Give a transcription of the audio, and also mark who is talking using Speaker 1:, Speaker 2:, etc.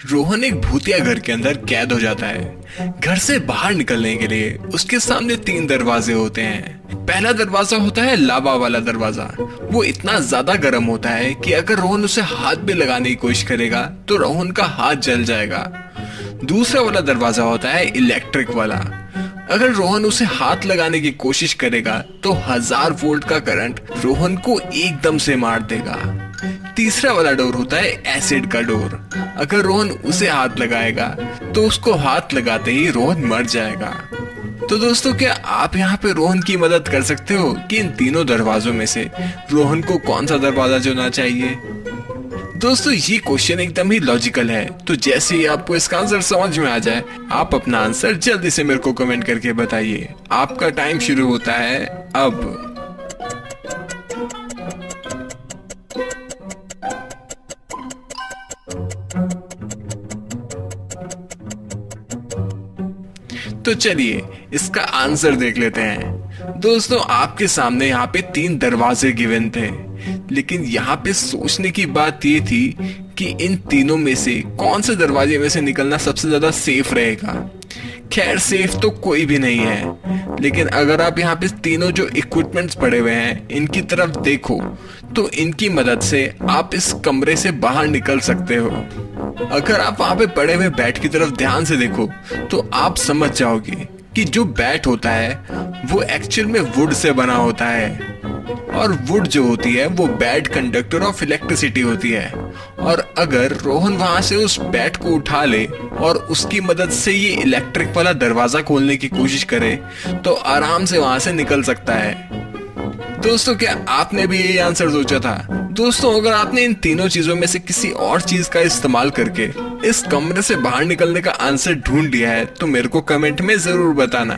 Speaker 1: रोहन एक भूतिया घर के अंदर कैद हो जाता है। घर से बाहर निकलने के लिए उसके सामने 3 दरवाजे होते हैं। पहला दरवाजा होता है लावा वाला दरवाजा। वो इतना ज्यादा गर्म होता है कि अगर रोहन उसे हाथ में लगाने की कोशिश करेगा तो रोहन का हाथ जल जाएगा। दूसरा वाला दरवाजा होता है इलेक्ट्रिक वाला। अगर रोहन उसे हाथ लगाने की कोशिश करेगा तो 1000 वोल्ट का करंट रोहन को एकदम से मार देगा। तीसरा वाला डोर होता है एसिड का डोर। अगर रोहन उसे हाथ लगाएगा तो उसको हाथ लगाते ही रोहन मर जाएगा। तो दोस्तों, क्या आप यहाँ पे रोहन की मदद कर सकते हो कि इन तीनों दरवाजों में से रोहन को कौन सा दरवाजा चुनना चाहिए? दोस्तों, ये क्वेश्चन एकदम ही लॉजिकल है। तो जैसे ही आपको इसका आंसर समझ में आ जाए, आप अपना आंसर जल्दी से मेरे को कमेंट करके बताइए। आपका टाइम शुरू होता है अब। तो चलिए इसका आंसर देख लेते हैं। दोस्तों, आपके सामने यहाँ पे 3 दरवाजे गिवन थे, लेकिन यहाँ पे सोचने की बात ये थी कि इन तीनों में से कौन से दरवाजे में से निकलना सबसे ज्यादा सेफ रहेगा। खैर, सेफ तो कोई भी नहीं है, लेकिन अगर आप यहाँ पे तीनों जो इक्विपमेंट्स पड़े हुए हैं इनकी तरफ देखो तो इनकी मदद से आप इस कमरे से बाहर निकल सकते हो। अगर आप वहां पे पड़े हुए बैट की तरफ ध्यान से देखो तो आप समझ जाओगे कि जो बैट होता है वो एक्चुअल में वुड से बना होता है, और वुड जो होती है वो बैड कंडक्टर ऑफ इलेक्ट्रिसिटी होती है। और अगर रोहन वहां से उस बैट को उठा ले और उसकी मदद से ये इलेक्ट्रिक वाला दरवाजा खोलने की कोशिश करे तो आराम से वहां से निकल सकता है। दोस्तों, क्या आपने भी यही आंसर सोचा था? दोस्तों, अगर आपने इन तीनों चीजों में से किसी और चीज का इस्तेमाल करके इस कमरे से बाहर निकलने का आंसर ढूंढ लिया है तो मेरे को कमेंट में जरूर बताना।